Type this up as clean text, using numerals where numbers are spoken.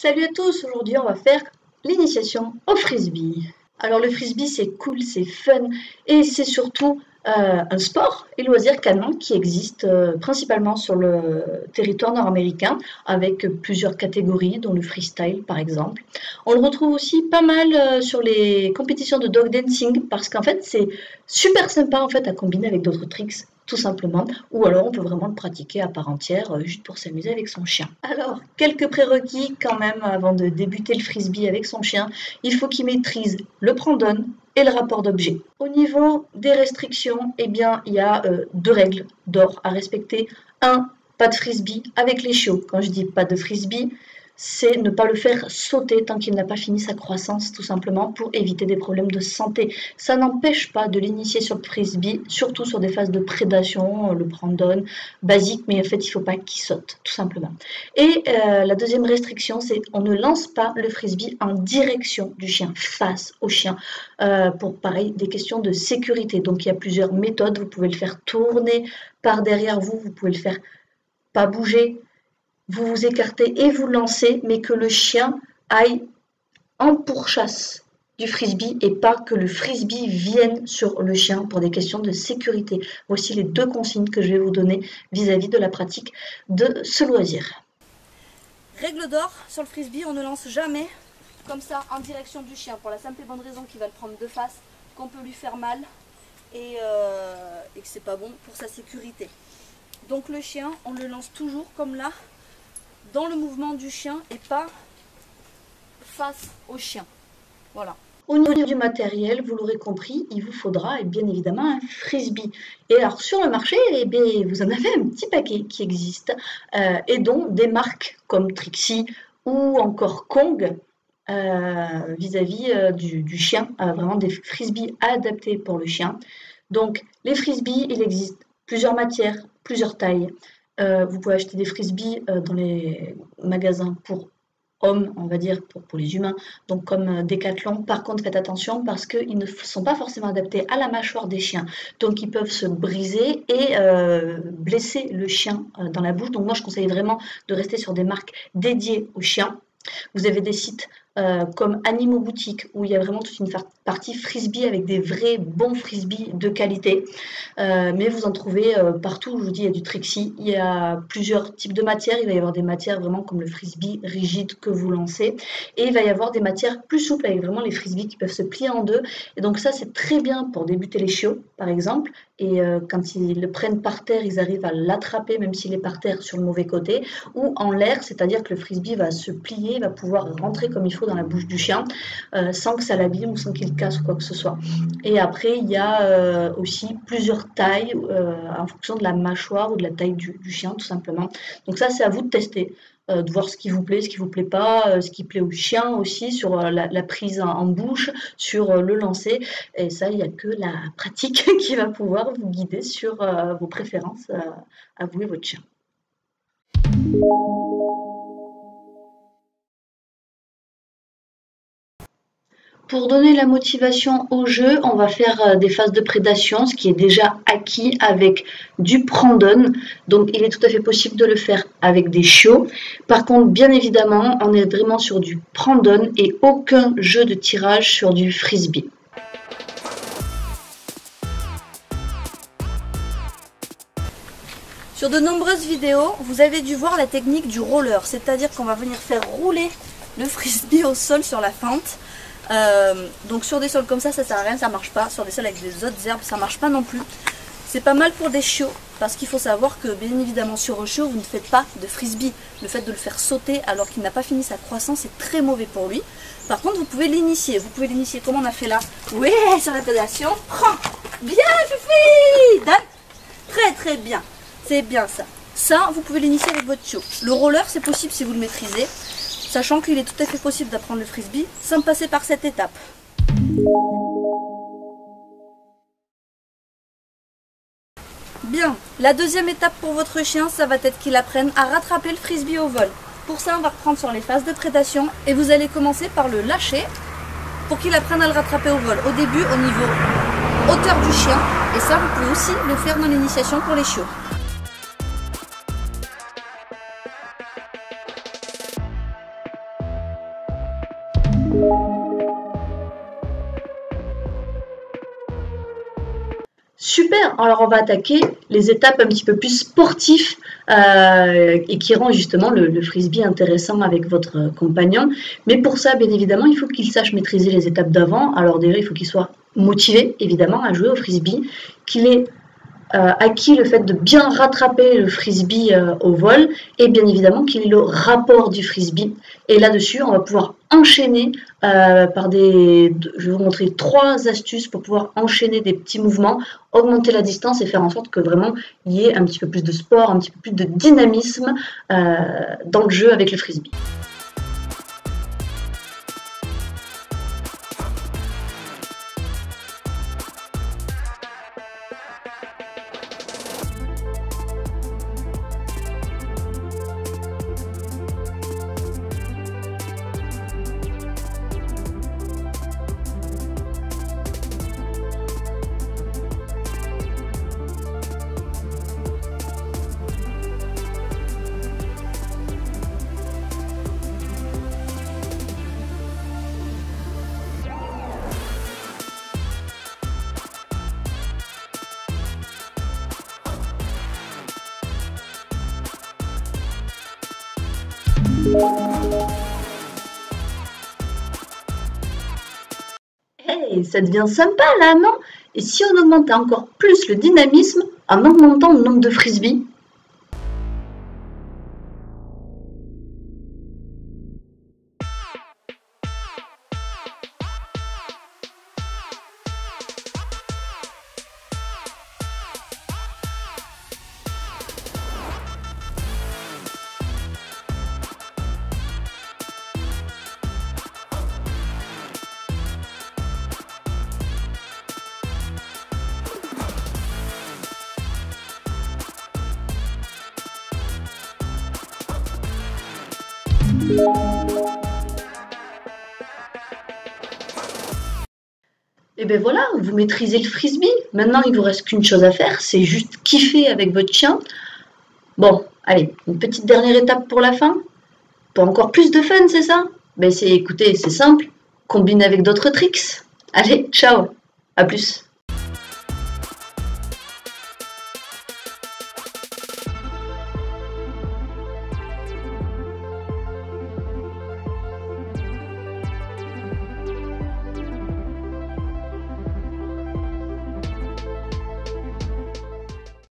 Salut à tous, aujourd'hui on va faire l'initiation au frisbee. Alors le frisbee c'est cool, c'est fun et c'est surtout un sport et loisir canon qui existe principalement sur le territoire nord-américain avec plusieurs catégories dont le freestyle par exemple. On le retrouve aussi pas mal sur les compétitions de dog dancing parce qu'en fait c'est super sympa en fait à combiner avec d'autres tricks tout simplement, ou alors on peut vraiment le pratiquer à part entière juste pour s'amuser avec son chien. Alors, quelques prérequis quand même avant de débuter le frisbee avec son chien, il faut qu'il maîtrise le prend-donne et le rapport d'objet. Au niveau des restrictions, eh bien, il y a deux règles d'or à respecter. Un, pas de frisbee avec les chiots. Quand je dis pas de frisbee, c'est ne pas le faire sauter tant qu'il n'a pas fini sa croissance, tout simplement, pour éviter des problèmes de santé. Ça n'empêche pas de l'initier sur le frisbee, surtout sur des phases de prédation, le prend-donne, basique, mais en fait, il ne faut pas qu'il saute, tout simplement. Et la deuxième restriction, c'est on ne lance pas le frisbee en direction du chien, face au chien, pour, pareil, des questions de sécurité. Donc, il y a plusieurs méthodes. Vous pouvez le faire tourner par derrière vous, vous pouvez le faire pas bouger, vous vous écartez et vous lancez, mais que le chien aille en pourchasse du frisbee et pas que le frisbee vienne sur le chien pour des questions de sécurité. Voici les deux consignes que je vais vous donner vis-à-vis de la pratique de ce loisir. Règle d'or, sur le frisbee, on ne lance jamais comme ça en direction du chien, pour la simple et bonne raison qu'il va le prendre de face, qu'on peut lui faire mal et que c'est pas bon pour sa sécurité. Donc le chien, on le lance toujours comme là, dans le mouvement du chien et pas face au chien. Voilà. Au niveau du matériel, vous l'aurez compris, il vous faudra bien évidemment un frisbee. Et alors sur le marché, vous en avez un petit paquet qui existe, et dont des marques comme Trixie ou encore Kong, vis-à-vis du chien, vraiment des frisbees adaptés pour le chien. Donc les frisbees, il existe plusieurs matières, plusieurs tailles. Vous pouvez acheter des frisbees dans les magasins pour hommes, on va dire, pour les humains, donc comme Decathlon. Par contre, faites attention parce qu'ils ne sont pas forcément adaptés à la mâchoire des chiens. Donc, ils peuvent se briser et blesser le chien dans la bouche. Donc, moi, je conseille vraiment de rester sur des marques dédiées aux chiens. Vous avez des sites comme Animaux Boutique où il y a vraiment toute une partie frisbee avec des vrais bons frisbees de qualité. Mais vous en trouvez partout. Je vous dis, il y a du Trixie, il y a plusieurs types de matières. Il va y avoir des matières vraiment comme le frisbee rigide que vous lancez. Et il va y avoir des matières plus souples avec vraiment les frisbees qui peuvent se plier en deux. Et donc ça, c'est très bien pour débuter les chiots, par exemple. Et quand ils le prennent par terre, ils arrivent à l'attraper même s'il est par terre sur le mauvais côté. Ou en l'air, c'est-à-dire que le frisbee va se plier, va pouvoir rentrer comme il faut dans la bouche du chien sans que ça l'abîme ou sans qu'il casse ou quoi que ce soit. Et après, il y a aussi plusieurs tailles en fonction de la mâchoire ou de la taille du chien, tout simplement. Donc ça, c'est à vous de tester, de voir ce qui vous plaît, ce qui vous plaît pas, ce qui plaît au chien aussi, sur la prise en bouche, sur le lancer. Et ça, il n'y a que la pratique qui va pouvoir vous guider sur vos préférences à vous et votre chien. Pour donner la motivation au jeu, on va faire des phases de prédation, ce qui est déjà acquis avec du prend-donne. Donc il est tout à fait possible de le faire avec des chiots. Par contre, bien évidemment, on est vraiment sur du prend-donne et aucun jeu de tirage sur du frisbee. Sur de nombreuses vidéos, vous avez dû voir la technique du roller, c'est-à-dire qu'on va venir faire rouler le frisbee au sol sur la fente. Donc sur des sols comme ça sert à rien, ça marche pas. Sur des sols avec des autres herbes, ça marche pas non plus. C'est pas mal pour des chiots, parce qu'il faut savoir que bien évidemment sur un chiot, vous ne faites pas de frisbee. Le fait de le faire sauter alors qu'il n'a pas fini sa croissance, c'est très mauvais pour lui. Par contre, vous pouvez l'initier. Vous pouvez l'initier comme on a fait là. Oui, sur la prédation. Prends. Bien, Fifi. Donne. Très très bien. C'est bien ça. Ça, vous pouvez l'initier avec votre chiot. Le roller, c'est possible si vous le maîtrisez. Sachant qu'il est tout à fait possible d'apprendre le frisbee sans passer par cette étape. Bien, la deuxième étape pour votre chien, ça va être qu'il apprenne à rattraper le frisbee au vol. Pour ça, on va reprendre sur les phases de prédation et vous allez commencer par le lâcher pour qu'il apprenne à le rattraper au vol. Au début, au niveau hauteur du chien, et ça, vous pouvez aussi le faire dans l'initiation pour les chiots. Super, alors on va attaquer les étapes un petit peu plus sportives et qui rendent justement le frisbee intéressant avec votre compagnon. Mais pour ça, bien évidemment, il faut qu'il sache maîtriser les étapes d'avant. Alors déjà, il faut qu'il soit motivé, évidemment, à jouer au frisbee, qu'il ait acquis le fait de bien rattraper le frisbee au vol et bien évidemment qu'il ait le rapport du frisbee. Et là-dessus, on va pouvoir enchaîner je vais vous montrer 3 astuces pour pouvoir enchaîner des petits mouvements, augmenter la distance et faire en sorte que vraiment il y ait un petit peu plus de sport, un petit peu plus de dynamisme dans le jeu avec le frisbee. Hey, ça devient sympa là, non? Et si on augmentait encore plus le dynamisme en augmentant le nombre de frisbees? Et bien voilà, vous maîtrisez le frisbee. Maintenant, il vous reste qu'une chose à faire, c'est juste kiffer avec votre chien. Bon, allez, une petite dernière étape pour la fin. Pour encore plus de fun, c'est ça? Ben écoutez, c'est simple, combine avec d'autres tricks. Allez, ciao, à plus.